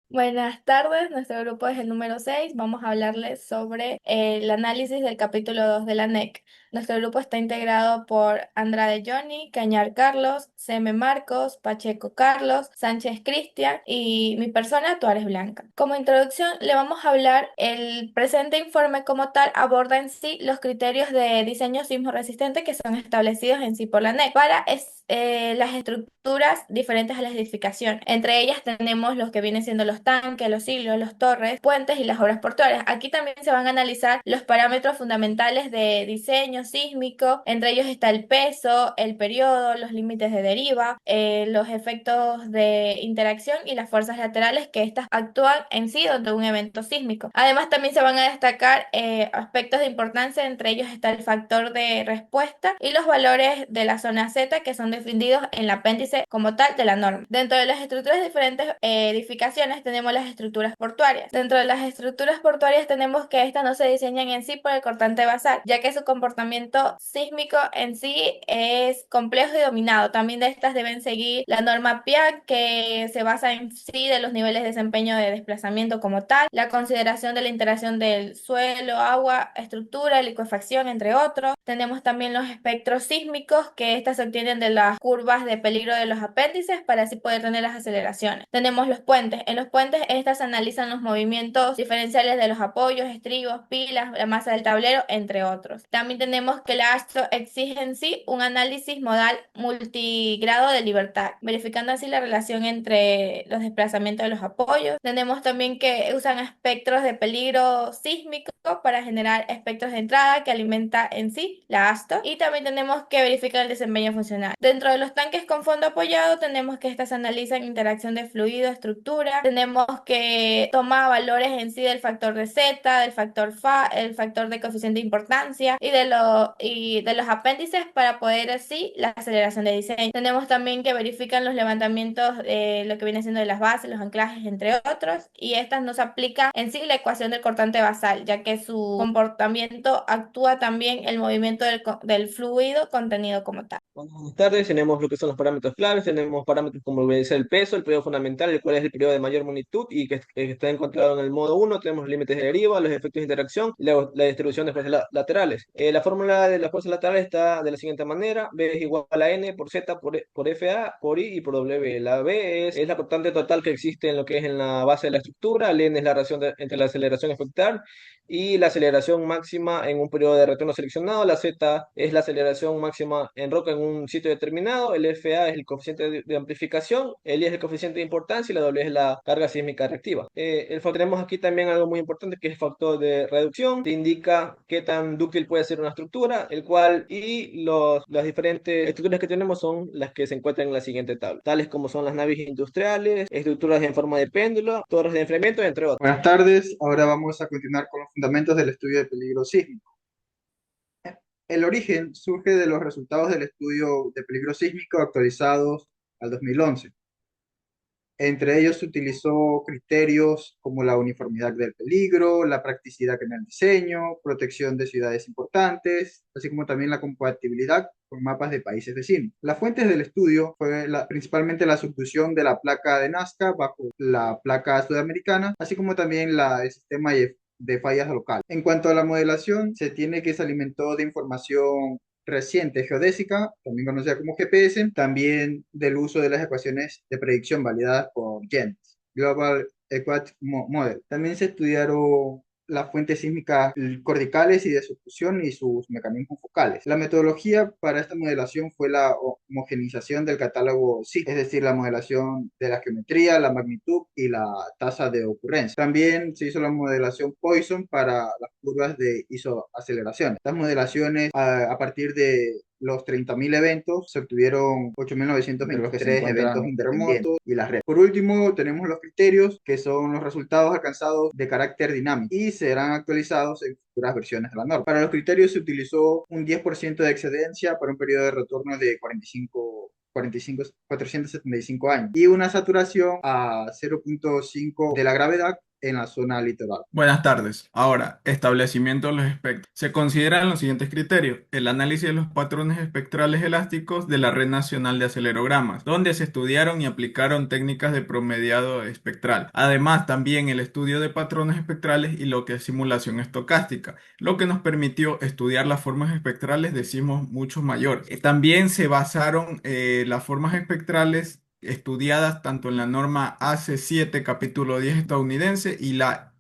Buenas tardes, nuestro grupo es el número 6. Vamos a hablarles sobre el análisis del capítulo 2 de la NEC. Nuestro grupo está integrado por Andrade Johnny, Cañar Carlos, Seme Marcos, Pacheco Carlos, Sánchez Cristian y mi persona, Tuárez Blanca. Como introducción, le vamos a hablar, el presente informe como tal aborda en sí los criterios de diseño sismo resistente que son establecidos en sí por la NEC para las estructuras diferentes a la edificación. Entre ellas tenemos los que vienen siendo los tanques, los siglos, los torres, puentes y las obras portuarias. Aquí también se van a analizar los parámetros fundamentales de diseño sísmico. Entre ellos está el peso, el periodo, los límites de deriva, los efectos de interacción y las fuerzas laterales que éstas actúan en sí durante un evento sísmico. Además, también se van a destacar aspectos de importancia. Entre ellos está el factor de respuesta y los valores de la zona Z que son definidos en el apéndice como tal de la norma. Dentro de las estructuras de diferentes edificaciones tenemos las estructuras portuarias. Dentro de las estructuras portuarias tenemos que estas no se diseñan en sí por el cortante basal, ya que su comportamiento sísmico en sí es complejo y dominado. También de estas deben seguir la norma PIAC, que se basa en sí de los niveles de desempeño de desplazamiento como tal, la consideración de la interacción del suelo, agua, estructura, licuefacción, entre otros. Tenemos también los espectros sísmicos, que estas se obtienen de las curvas de peligro de los apéndices para así poder tener las aceleraciones. Tenemos los puentes. En los puentes estas analizan los movimientos diferenciales de los apoyos, estribos, pilas, la masa del tablero, entre otros. También tenemos que la ASTRO exige en sí un análisis modal multigrado de libertad, verificando así la relación entre los desplazamientos de los apoyos. Tenemos también que usan espectros de peligro sísmico para generar espectros de entrada que alimenta en sí la ASTO, y también tenemos que verificar el desempeño funcional. Dentro de los tanques con fondo apoyado tenemos que estas analizan interacción de fluido, estructura. Tenemos que tomar valores en sí del factor de Z, del factor Fa, el factor de coeficiente de importancia y de los apéndices para poder así la aceleración de diseño. Tenemos también que verifican los levantamientos de lo que viene siendo de las bases, los anclajes, entre otros, y estas nos aplica en sí la ecuación del cortante basal, ya que su comportamiento actúa también el movimiento del fluido contenido como tal. Buenas tardes, tenemos lo que son los parámetros claves, tenemos parámetros como lo que es el peso, el periodo fundamental, el cual es el periodo de mayor magnitud y que está encontrado en el modo uno. Tenemos los límites de deriva, los efectos de interacción y la distribución de fuerzas laterales. La fórmula de las fuerzas laterales está de la siguiente manera: B es igual a N por Z por FA por I y por W. La B es la constante total que existe en lo que es en la base de la estructura, el N es la relación entre la aceleración efectual y la aceleración máxima en un periodo de retorno seleccionado. La Z es la aceleración máxima en roca en un sitio determinado. El FA es el coeficiente de amplificación. El I es el coeficiente de importancia y la W es la carga sísmica reactiva. Tenemos aquí también algo muy importante que es el factor de reducción. Te indica qué tan dúctil puede ser una estructura, el cual las diferentes estructuras que tenemos son las que se encuentran en la siguiente tabla, tales como son las naves industriales, estructuras en forma de péndulo, torres de enfriamiento, entre otros. Buenas tardes, ahora vamos a continuar con los fundamentos del estudio de peligro sísmico. El origen surge de los resultados del estudio de peligro sísmico actualizados al 2011. Entre ellos se utilizó criterios como la uniformidad del peligro, la practicidad en el diseño, protección de ciudades importantes, así como también la compatibilidad con mapas de países vecinos. Las fuentes del estudio fue principalmente la sustitución de la placa de Nazca bajo la placa sudamericana, así como también el sistema de fallas local. En cuanto a la modelación, se tiene que se alimentó de información reciente geodésica, también conocida como GPS, también del uso de las ecuaciones de predicción validadas por GEMS, Global Equatic Model. También se estudiaron las fuentes sísmicas corticales y de subducción y sus mecanismos focales. La metodología para esta modelación fue la homogenización del catálogo SIG, es decir, la modelación de la geometría, la magnitud y la tasa de ocurrencia. También se hizo la modelación Poisson para las curvas de isoaceleración. Estas modelaciones, a partir de los 30.000 eventos, se obtuvieron 8.923 eventos interremotos y las redes. Por último, tenemos los criterios, que son los resultados alcanzados de carácter dinámico y serán actualizados en futuras versiones de la norma. Para los criterios se utilizó un 10% de excedencia para un periodo de retorno de 475 años y una saturación a 0.5 de la gravedad en la zona litoral. Buenas tardes. Ahora, establecimiento de los espectros. Se consideran los siguientes criterios. El análisis de los patrones espectrales elásticos de la Red Nacional de Acelerogramas, donde se estudiaron y aplicaron técnicas de promediado espectral. Además, también el estudio de patrones espectrales y lo que es simulación estocástica, lo que nos permitió estudiar las formas espectrales de sismos mucho mayores. También se basaron las formas espectrales estudiadas tanto en la norma AC7 capítulo 10 estadounidense y la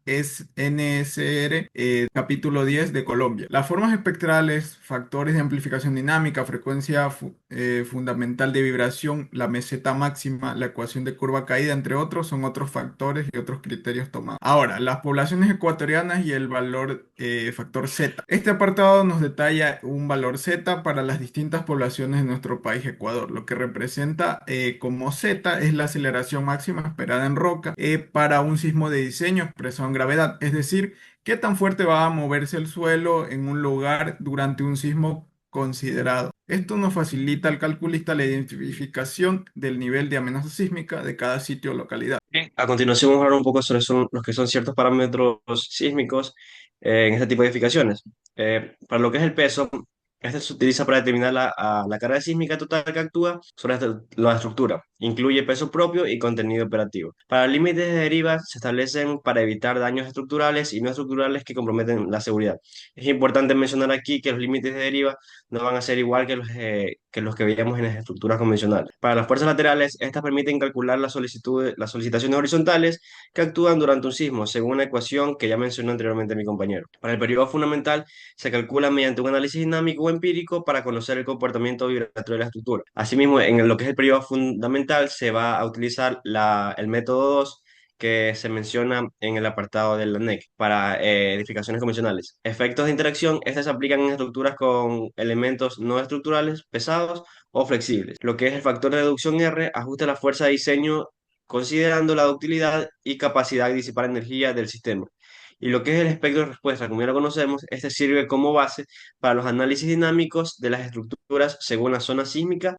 NSR capítulo 10 de Colombia. Las formas espectrales, factores de amplificación dinámica, frecuencia fundamental de vibración, la meseta máxima, la ecuación de curva caída, entre otros, son otros factores y otros criterios tomados. Ahora, las poblaciones ecuatorianas y el valor factor Z. Este apartado nos detalla un valor Z para las distintas poblaciones de nuestro país, Ecuador. Lo que representa como Z es la aceleración máxima esperada en roca para un sismo de diseño expresado en gravedad, es decir, qué tan fuerte va a moverse el suelo en un lugar durante un sismo considerado. Esto nos facilita al calculista la identificación del nivel de amenaza sísmica de cada sitio o localidad. Bien, a continuación vamos a hablar un poco sobre los que son ciertos parámetros sísmicos en este tipo de edificaciones. Para lo que es el peso, este se utiliza para determinar la carga sísmica total que actúa sobre la estructura. Incluye peso propio y contenido operativo. Para límites de deriva se establecen para evitar daños estructurales y no estructurales que comprometen la seguridad. Es importante mencionar aquí que los límites de deriva no van a ser igual que los que veíamos en las estructuras convencionales. Para las fuerzas laterales, estas permiten calcular las solicitaciones horizontales que actúan durante un sismo, según una ecuación que ya mencionó anteriormente mi compañero. Para el periodo fundamental, se calcula mediante un análisis dinámico o empírico para conocer el comportamiento vibratorio de la estructura. Asimismo, en lo que es el periodo fundamental, se va a utilizar el método 2 que se menciona en el apartado de la NEC para edificaciones convencionales. Efectos de interacción, estas se aplican en estructuras con elementos no estructurales, pesados o flexibles. Lo que es el factor de reducción R ajusta la fuerza de diseño considerando la ductilidad y capacidad de disipar energía del sistema. Y lo que es el espectro de respuesta, como ya lo conocemos, este sirve como base para los análisis dinámicos de las estructuras según la zona sísmica.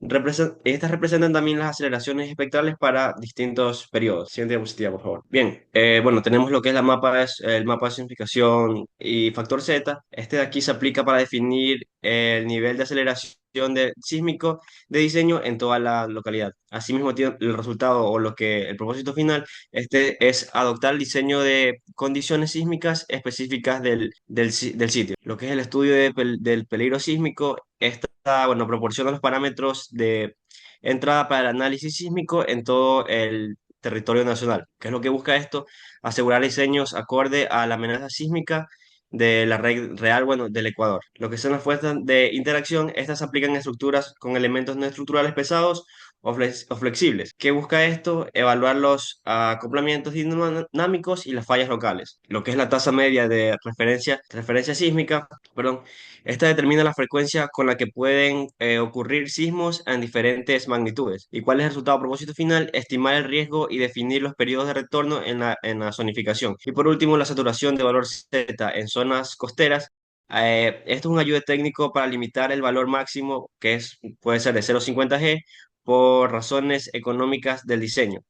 Estas representan también las aceleraciones espectrales para distintos periodos. Siguiente diapositiva, por favor. Bien, bueno, tenemos lo que es el mapa de significación y factor Z. Este de aquí se aplica para definir el nivel de aceleración sísmico de diseño en toda la localidad. Asimismo, tiene el resultado o el propósito final es adoptar el diseño de condiciones sísmicas específicas del sitio. Lo que es el estudio del peligro sísmico, bueno, proporciona los parámetros de entrada para el análisis sísmico en todo el territorio nacional. ¿Qué es lo que busca esto? Asegurar diseños acorde a la amenaza sísmica de la red real, bueno, del Ecuador. Lo que son las fuerzas de interacción, estas se aplican en estructuras con elementos no estructurales pesados o flexibles. ¿Qué busca esto? Evaluar los acoplamientos dinámicos y las fallas locales. Lo que es la tasa media de referencia sísmica, perdón, esta determina la frecuencia con la que pueden ocurrir sismos en diferentes magnitudes. ¿Y cuál es el resultado a propósito final? Estimar el riesgo y definir los periodos de retorno en la zonificación. Y por último, la saturación de valor Z en zonas costeras. Esto es un ayuda técnico para limitar el valor máximo, puede ser de 0,50 G, por razones económicas del diseño.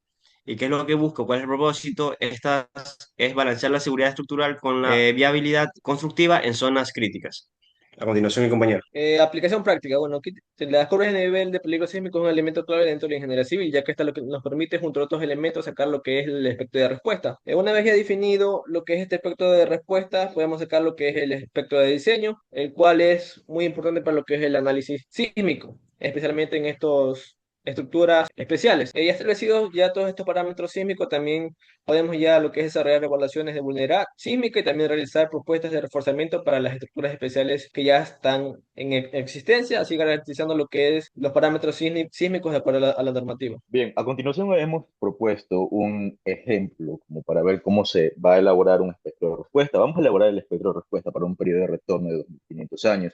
¿Y qué es lo que busco? ¿Cuál es el propósito? Esta es balancear la seguridad estructural con la viabilidad constructiva en zonas críticas. A continuación, mi compañero. Aplicación práctica. Bueno, aquí las curvas de nivel de peligro sísmico es un elemento clave dentro de la ingeniería civil, ya que esta lo que nos permite, junto a otros elementos, sacar lo que es el espectro de respuesta. Una vez ya definido lo que es este espectro de respuesta, podemos sacar lo que es el espectro de diseño, el cual es muy importante para lo que es el análisis sísmico, especialmente en estos estructuras especiales. Ya establecidos ya todos estos parámetros sísmicos, también podemos ya lo que es desarrollar evaluaciones de vulnerabilidad sísmica y también realizar propuestas de reforzamiento para las estructuras especiales que ya están en existencia, así garantizando lo que es los parámetros sísmicos de acuerdo a la normativa. Bien, a continuación hemos propuesto un ejemplo como para ver cómo se va a elaborar un espectro de respuesta. Vamos a elaborar el espectro de respuesta para un periodo de retorno de 2500 años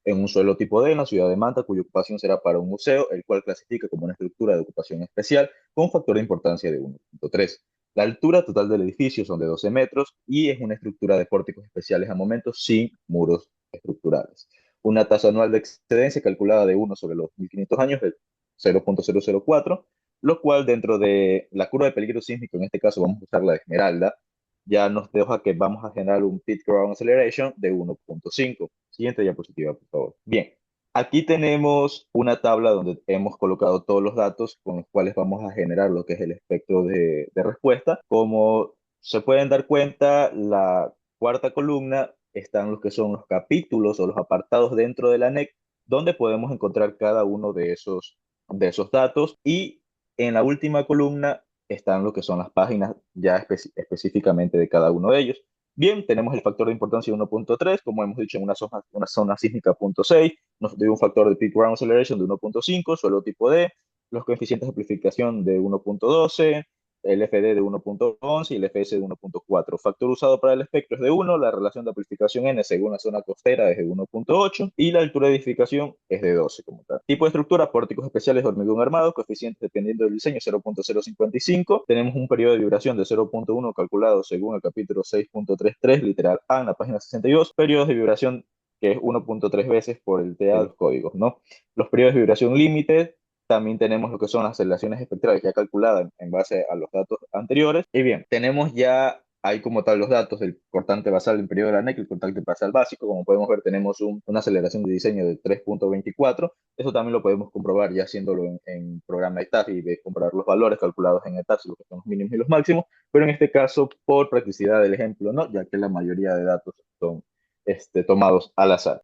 en un suelo tipo D en la ciudad de Manta, cuya ocupación será para un museo, el cual clasifica como una estructura de ocupación especial con un factor de importancia de 1.3. La altura total del edificio son de 12 metros y es una estructura de pórticos especiales a momentos sin muros estructurales. Una tasa anual de excedencia calculada de 1 sobre los 1500 años de 0.004, lo cual dentro de la curva de peligro sísmico, en este caso vamos a usar la de Esmeralda, ya nos deja que vamos a generar un peak ground acceleration de 1.5. Siguiente diapositiva, por favor. Bien, aquí tenemos una tabla donde hemos colocado todos los datos con los cuales vamos a generar lo que es el espectro de respuesta. Como se pueden dar cuenta, la cuarta columna están los que son los capítulos o los apartados dentro de la NEC, donde podemos encontrar cada uno de esos datos, y en la última columna están lo que son las páginas ya específicamente de cada uno de ellos. Bien, tenemos el factor de importancia 1.3, como hemos dicho, en una zona sísmica 0.6, nos dio un factor de peak ground acceleration de 1.5, suelo tipo D, los coeficientes de amplificación de 1.12, el FD de 1.11 y el FS de 1.4. Factor usado para el espectro es de 1, la relación de amplificación N según la zona costera es de 1.8 y la altura de edificación es de 12 como tal. Tipo de estructura, pórticos especiales de hormigón armado, coeficiente dependiendo del diseño 0.055. Tenemos un periodo de vibración de 0.1 calculado según el capítulo 6.33, literal A en la página 62. Periodos de vibración que es 1.3 veces por el TA de los códigos, ¿no? Los periodos de vibración límite, también tenemos lo que son las aceleraciones espectrales ya calculadas en base a los datos anteriores. Y bien, tenemos ya ahí como tal los datos del cortante basal del periodo de la NEC, el cortante basal básico. Como podemos ver, tenemos una aceleración de diseño de 3.24. Eso también lo podemos comprobar ya haciéndolo en programa ETAF y comprobar los valores calculados en ETAF, lo que son los mínimos y los máximos. Pero en este caso, por practicidad del ejemplo, no, ya que la mayoría de datos son tomados al azar.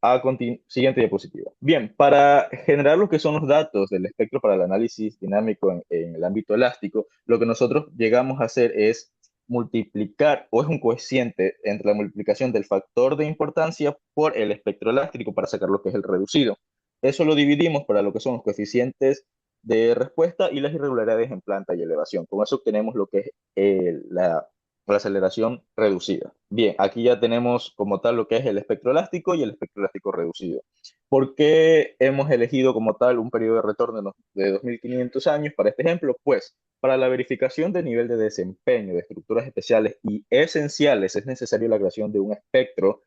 Siguiente diapositiva. Bien, para generar lo que son los datos del espectro para el análisis dinámico en el ámbito elástico, lo que nosotros llegamos a hacer es multiplicar, o es un coeficiente entre la multiplicación del factor de importancia por el espectro elástico para sacar lo que es el reducido. Eso lo dividimos para lo que son los coeficientes de respuesta y las irregularidades en planta y elevación. Con eso obtenemos lo que es la aceleración reducida. Bien, aquí ya tenemos como tal lo que es el espectro elástico y el espectro elástico reducido. ¿Por qué hemos elegido como tal un periodo de retorno de 2500 años para este ejemplo? Pues para la verificación de nivel de desempeño de estructuras especiales y esenciales es necesario la creación de un espectro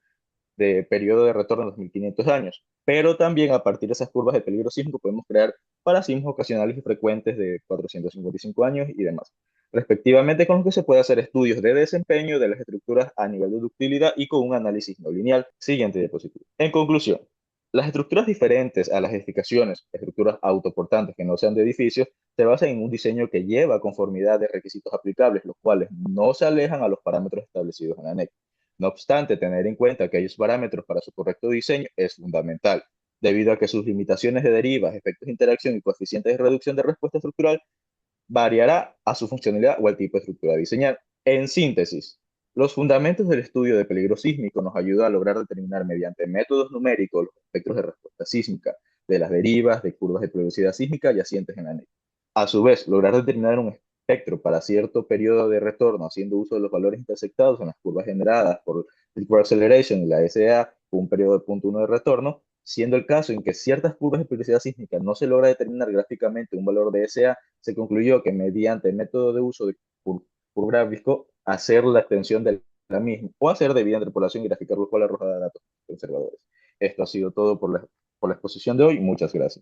de periodo de retorno de 2500 años. Pero también a partir de esas curvas de peligro sísmico podemos crear para sismos ocasionales y frecuentes de 455 años y demás, respectivamente, con los que se puede hacer estudios de desempeño de las estructuras a nivel de ductilidad y con un análisis no lineal. Siguiente diapositiva. En conclusión, las estructuras diferentes a las edificaciones, estructuras autoportantes que no sean de edificios, se basan en un diseño que lleva conformidad de requisitos aplicables, los cuales no se alejan a los parámetros establecidos en la NEC. No obstante, tener en cuenta aquellos parámetros para su correcto diseño es fundamental, debido a que sus limitaciones de derivas, efectos de interacción y coeficientes de reducción de respuesta estructural variará a su funcionalidad o al tipo de estructura a diseñar. En síntesis, los fundamentos del estudio de peligro sísmico nos ayudan a lograr determinar mediante métodos numéricos los espectros de respuesta sísmica, de las derivas, de curvas de peligrosidad sísmica yacentes en la NEC. A su vez, lograr determinar un espectro para cierto periodo de retorno haciendo uso de los valores intersectados en las curvas generadas por el Core Acceleration y la SA con un periodo de 0.1 de retorno, siendo el caso en que ciertas curvas de peligrosidad sísmica no se logra determinar gráficamente un valor de SA, se concluyó que mediante el método de uso de curva gráfico, hacer la extensión de la misma o hacer debida interpolación y graficar lo cual arroja datos conservadores. Esto ha sido todo por la exposición de hoy. Muchas gracias.